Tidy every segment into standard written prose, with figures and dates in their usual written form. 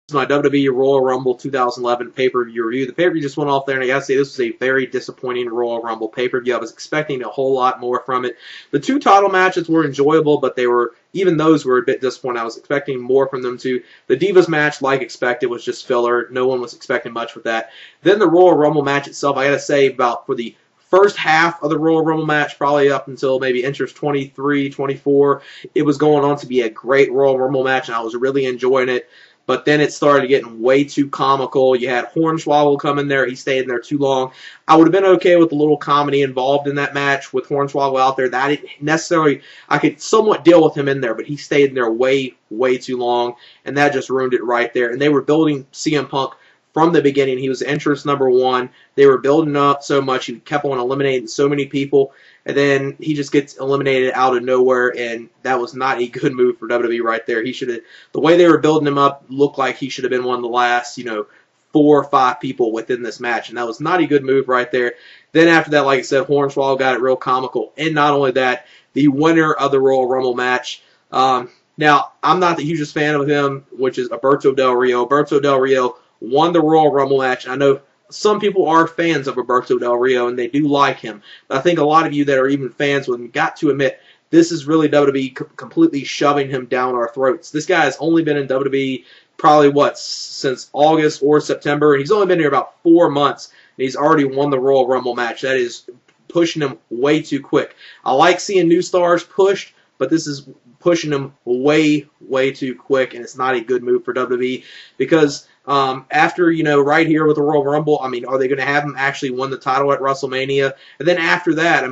This is my WWE Royal Rumble 2011 pay-per-view review. The pay-per-view just went off there, and I gotta say this was a very disappointing Royal Rumble pay-per-view. I was expecting a whole lot more from it. The two title matches were enjoyable, but even those were a bit disappointing. I was expecting more from them too. The Divas match, like expected, was just filler. No one was expecting much with that. Then the Royal Rumble match itself, I gotta say, for the first half of the Royal Rumble match, probably up until maybe enters 23, 24, it was going on to be a great Royal Rumble match, and I was really enjoying it. But then it started getting way too comical. You had Hornswoggle come in there. He stayed in there too long. I would have been okay with a little comedy involved in that match with Hornswoggle out there. That didn't necessarily, I could somewhat deal with him in there, but he stayed in there way, way too long, and that just ruined it right there. And they were building CM Punk from the beginning. He was entrance number one. They were building up so much. He kept on eliminating so many people. And then he just gets eliminated out of nowhere, and that was not a good move for WWE right there. He should have, the way they were building him up looked like he should have been one of the last, 4 or 5 people within this match, and that was not a good move right there. Then after that, like I said, Hornswoggle got it real comical, and not only that, the winner of the Royal Rumble match. Now, I'm not the hugest fan of him, which is Alberto Del Rio. Alberto Del Rio won the Royal Rumble match. I know some people are fans of Alberto Del Rio, and they do like him. But I think a lot of you that are even fans with him got to admit this is really WWE completely shoving him down our throats. This guy has only been in WWE probably, since August or September. And he's only been here about 4 months, and he's already won the Royal Rumble match. That is pushing him way too quick. I like seeing new stars pushed, but this is pushing him way, way too quick, and it's not a good move for WWE because after, right here with the Royal Rumble, are they going to have him actually win the title at WrestleMania? And then after that,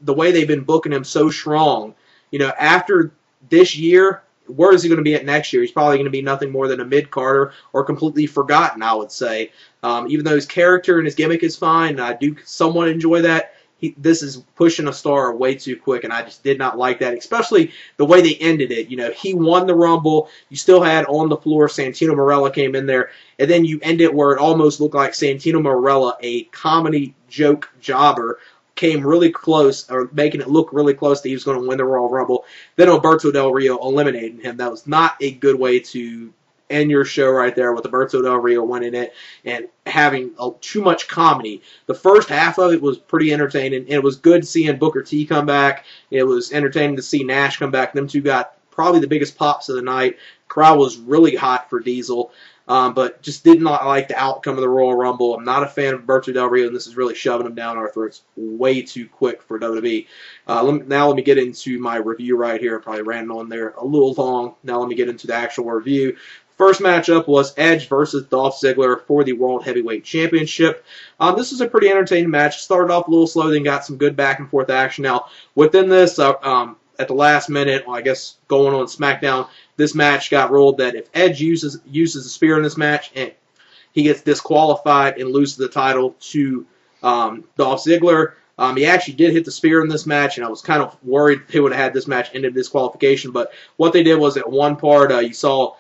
the way they've been booking him so strong, after this year, where is he going to be at next year? He's probably going to be nothing more than a mid-carder or completely forgotten, I would say. Even though his character and his gimmick is fine, and I do somewhat enjoy that, this is pushing a star way too quick, and I just did not like that, especially the way they ended it. He won the Rumble. You still had on the floor Santino Marella came in there, and then you end it where it almost looked like Santino Marella, a comedy joke jobber, came really close, or making it look really close that he was going to win the Royal Rumble. Then Alberto Del Rio eliminated him. That was not a good way to end your show right there with Alberto Del Rio winning it and having too much comedy. The first half of it was pretty entertaining, and it was good seeing Booker T come back. It was entertaining to see Nash come back. Them two got probably the biggest pops of the night. Crowd was really hot for Diesel, but just did not like the outcome of the Royal Rumble. I'm not a fan of Alberto Del Rio, and this is really shoving him down our throats way too quick for WWE. Now let me get into my review right here. I probably ran on there a little long. Now let me get into the actual review. First matchup was Edge versus Dolph Ziggler for the World Heavyweight Championship. This was a pretty entertaining match. Started off a little slow, then got some good back and forth action. Now, within this, at the last minute, I guess going on SmackDown, this match got ruled that if Edge uses a spear in this match, and he gets disqualified and loses the title to Dolph Ziggler. He actually did hit the spear in this match, and I was kind of worried they would have had this match ended disqualification. But what they did was at one part, you saw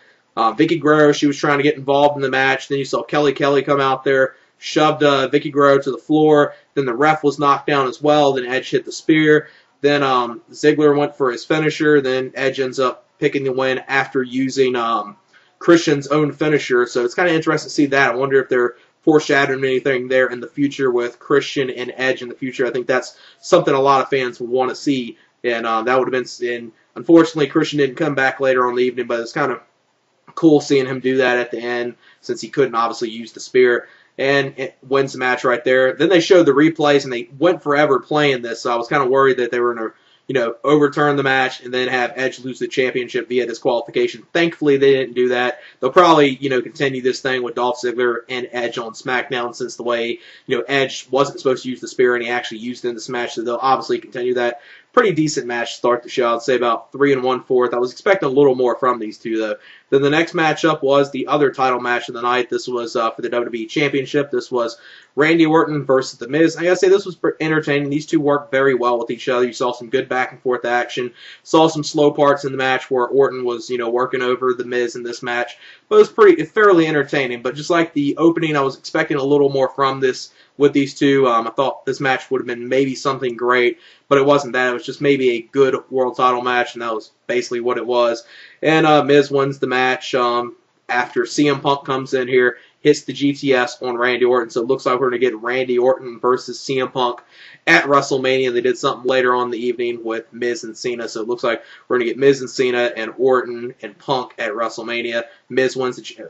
Vicky Guerrero, she was trying to get involved in the match. Then you saw Kelly come out there, shoved Vicky Guerrero to the floor. Then the ref was knocked down as well. Then Edge hit the spear. Then Ziggler went for his finisher. Then Edge ends up picking the win after using Christian's own finisher. So it's kind of interesting to see that. I wonder if they're foreshadowing anything there in the future with Christian and Edge in the future. I think that's something a lot of fans would want to see. And that would have been, and unfortunately, Christian didn't come back later on in the evening, but it's kind of cool seeing him do that at the end since he couldn't obviously use the spear, and it wins the match right there. Then they showed the replays, and they went forever playing this, so I was kind of worried that they were going to overturn the match and then have Edge lose the championship via disqualification. Thankfully, they didn't do that. They'll probably, continue this thing with Dolph Ziggler and Edge on SmackDown since the way, Edge wasn't supposed to use the spear and he actually used it in this match, so they'll obviously continue that. Pretty decent match to start the show. I'd say about 3 1/4. I was expecting a little more from these two, though. Then the next matchup was the other title match of the night. This was for the WWE Championship. This was Randy Orton versus The Miz. I gotta say, this was entertaining. These two worked very well with each other. You saw some good back and forth action. Saw some slow parts in the match where Orton was, working over The Miz in this match. But it was fairly entertaining. But just like the opening, I was expecting a little more from this with these two. I thought this match would have been maybe something great, but it wasn't that. It was just maybe a good world title match, and that was basically what it was. And Miz wins the match after CM Punk comes in here, hits the GTS on Randy Orton. So it looks like we're going to get Randy Orton versus CM Punk at WrestleMania. They did something later on in the evening with Miz and Cena. So it looks like we're going to get Miz and Cena and Orton and Punk at WrestleMania. Miz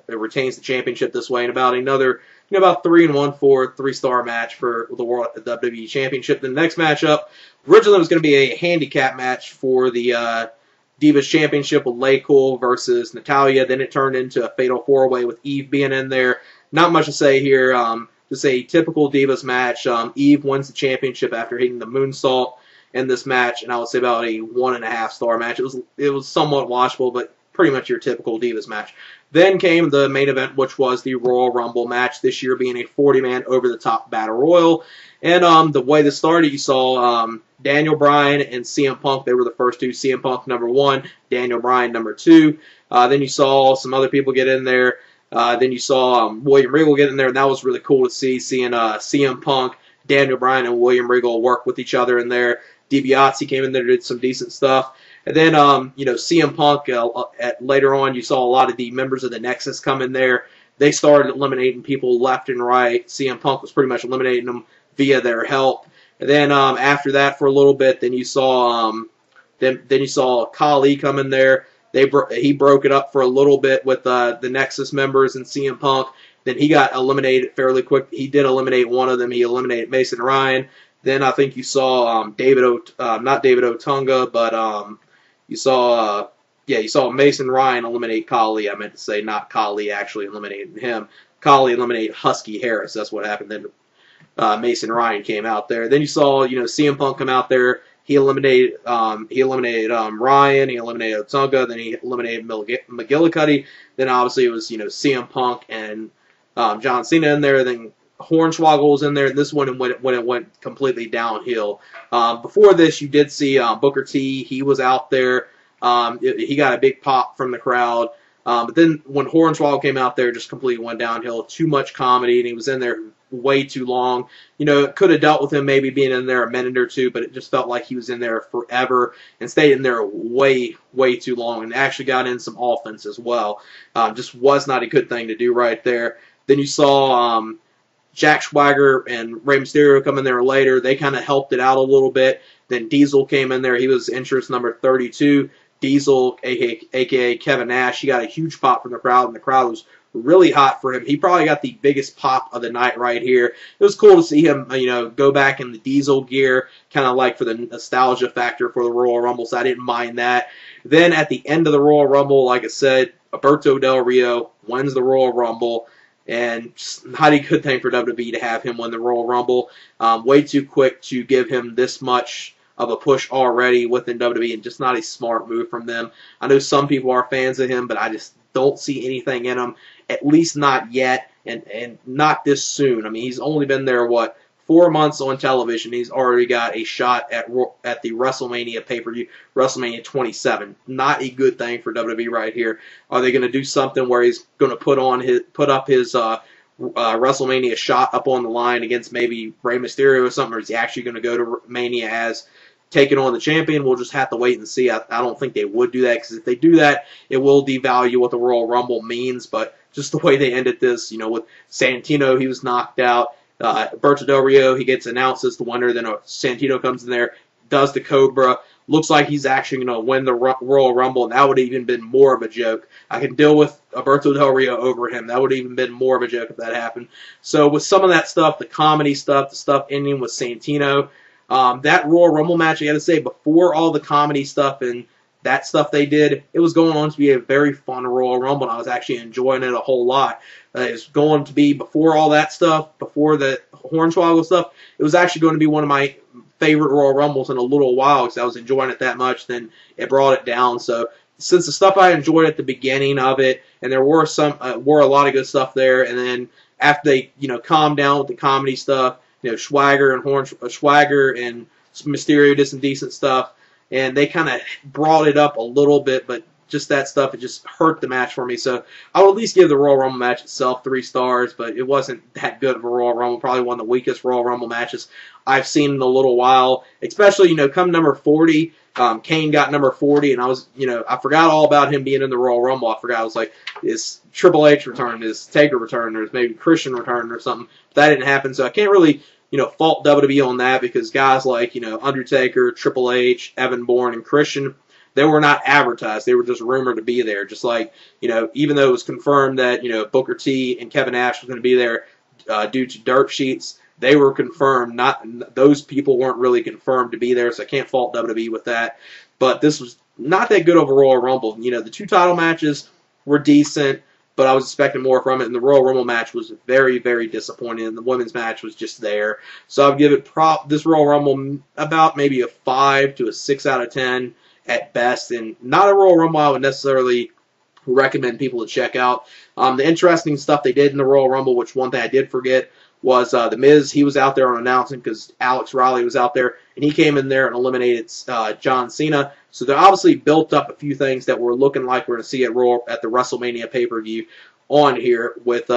retains the championship this way in about another, about 3-1 for 3-star match for the WWE Championship. The next matchup originally was going to be a handicap match for the Divas Championship with McCool versus Natalya. Then it turned into a fatal 4-way with Eve being in there. Not much to say here. Just a typical Divas match. Eve wins the championship after hitting the moonsault in this match, and I would say about a 1.5-star match. It was somewhat watchable, but pretty much your typical Divas match. Then came the main event, which was the Royal Rumble match, this year being a 40-man over-the-top battle royal. And the way this started, you saw Daniel Bryan and CM Punk. They were the first two. CM Punk number 1, Daniel Bryan number 2. Then you saw some other people get in there. Then you saw William Regal get in there, and that was really cool to seeing CM Punk, Daniel Bryan, and William Regal work with each other in there. DiBiase came in there, did some decent stuff. And then, CM Punk, later on, you saw a lot of the members of the Nexus come in there. They started eliminating people left and right. CM Punk was pretty much eliminating them via their help. And then after that, for a little bit, then you saw Khali come in there. He broke it up for a little bit with the Nexus members and CM Punk. Then he got eliminated fairly quick. He did eliminate one of them. He eliminated Mason Ryan. Then I think you saw not David Otunga, but you saw Mason Ryan eliminate Khali. I meant to say not Khali actually eliminated him. Khali eliminated Husky Harris. That's what happened. Then Mason Ryan came out there. Then you saw CM Punk come out there. He eliminated Ryan. He eliminated Otunga. Then he eliminated McGillicuddy. Then obviously it was CM Punk and John Cena in there. Then Hornswoggle was in there. And this one when it went completely downhill. Before this, you did see Booker T. He was out there. He got a big pop from the crowd. But then when Hornswoggle came out there, it just completely went downhill. Too much comedy, and he was in there way too long. It could have dealt with him maybe being in there a minute or two, but it just felt like he was in there forever and stayed in there way, way too long, and actually got in some offense as well. Just was not a good thing to do right there. Then you saw Jack Swagger and Rey Mysterio come in there later. They kind of helped it out a little bit. Then Diesel came in there. He was entrance number 32. Diesel, a.k.a. Kevin Nash, he got a huge pop from the crowd, and the crowd was really hot for him. He probably got the biggest pop of the night right here. It was cool to see him, go back in the Diesel gear, kind of like for the nostalgia factor for the Royal Rumble, so I didn't mind that. Then at the end of the Royal Rumble, like I said, Alberto Del Rio wins the Royal Rumble, and just not a good thing for WWE to have him win the Royal Rumble. Way too quick to give him this much of a push already within WWE, and just not a smart move from them. I know some people are fans of him, but I just don't see anything in him, at least not yet, and not this soon. I mean, he's only been there, 4 months on television. He's already got a shot at the WrestleMania pay-per-view, WrestleMania 27. Not a good thing for WWE right here. Are they going to do something where he's going to put up his WrestleMania shot up on the line against maybe Rey Mysterio or something, or is he actually going to go to Mania as taking on the champion? We'll just have to wait and see. I don't think they would do that, because if they do that, it will devalue what the Royal Rumble means. But just the way they ended this, with Santino, he was knocked out. Alberto Del Rio, he gets announced as the winner. Then Santino comes in there, does the Cobra. Looks like he's actually going to win the Royal Rumble, and that would have even been more of a joke. I can deal with Alberto Del Rio over him. That would have even been more of a joke if that happened. So with some of that stuff, the comedy stuff, the stuff ending with Santino, that Royal Rumble match, I got to say, before all the comedy stuff and that stuff they did, it was going on to be a very fun Royal Rumble, and I was actually enjoying it a whole lot. It's going to be, before all that stuff, before the Hornswoggle stuff, it was actually going to be one of my favorite Royal Rumbles in a little while, because I was enjoying it that much. Then it brought it down. So since the stuff I enjoyed at the beginning of it, and there were a lot of good stuff there, and then after they calmed down with the comedy stuff, Swagger and Mysterio did some decent stuff, and they kind of brought it up a little bit, but just that stuff, it just hurt the match for me. So I would at least give the Royal Rumble match itself 3 stars, but it wasn't that good of a Royal Rumble. Probably one of the weakest Royal Rumble matches I've seen in a little while. Especially, come number 40, Kane got number 40, and I forgot all about him being in the Royal Rumble. I forgot. I was like, is Triple H return, is Taker return, or is maybe Christian return or something. But that didn't happen, so I can't really fault WWE on that, because guys like, Undertaker, Triple H, Evan Bourne, and Christian, they were not advertised. They were just rumored to be there. Just like, even though it was confirmed that, Booker T and Kevin Nash was going to be there due to dirt sheets, they were confirmed. Those people weren't really confirmed to be there, so I can't fault WWE with that. But this was not that good of a Royal Rumble. The 2 title matches were decent, but I was expecting more from it, and the Royal Rumble match was very, very disappointing, and the women's match was just there. So I would give it this Royal Rumble about maybe a 5 to a 6 out of 10 at best, and not a Royal Rumble I would necessarily recommend people to check out. The interesting stuff they did in the Royal Rumble, which one thing I did forget, was The Miz. He was out there on announcing because Alex Riley was out there, and he came in there and eliminated John Cena. So they obviously built up a few things that were looking like we're going to see at the WrestleMania pay-per-view on here with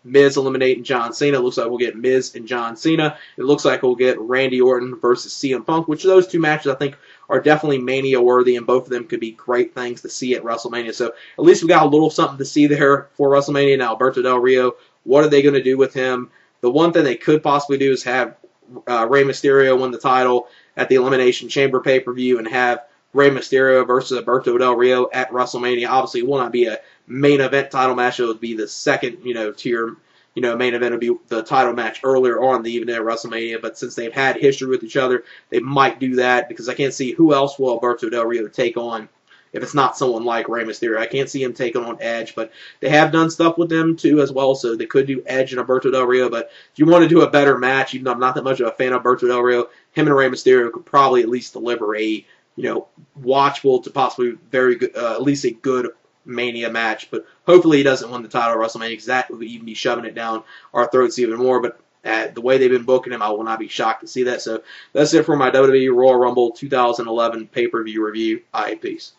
Miz eliminating John Cena. It looks like we'll get Miz and John Cena. It looks like we'll get Randy Orton versus CM Punk, which those 2 matches I think are definitely Mania-worthy, and both of them could be great things to see at WrestleMania. So at least we got a little something to see there for WrestleMania. Now, Alberto Del Rio, what are they going to do with him? The one thing they could possibly do is have Rey Mysterio win the title at the Elimination Chamber pay-per-view and have Rey Mysterio versus Alberto Del Rio at WrestleMania. Obviously, it will not be a main event title match. It would be the second, tier, main event. Would be the title match earlier on in the evening at WrestleMania. But since they've had history with each other, they might do that, because I can't see who else will Alberto Del Rio take on if it's not someone like Rey Mysterio. I can't see him taking on Edge, but they have done stuff with them too as well, so they could do Edge and Alberto Del Rio. But if you want to do a better match, even though I'm not that much of a fan of Alberto Del Rio, him and Rey Mysterio could probably at least deliver a watchable to possibly very good, at least a good Mania match. But hopefully he doesn't win the title at WrestleMania, because that would even be shoving it down our throats even more. But the way they've been booking him, I will not be shocked to see that. So that's it for my WWE Royal Rumble 2011 pay-per-view review. All right, peace.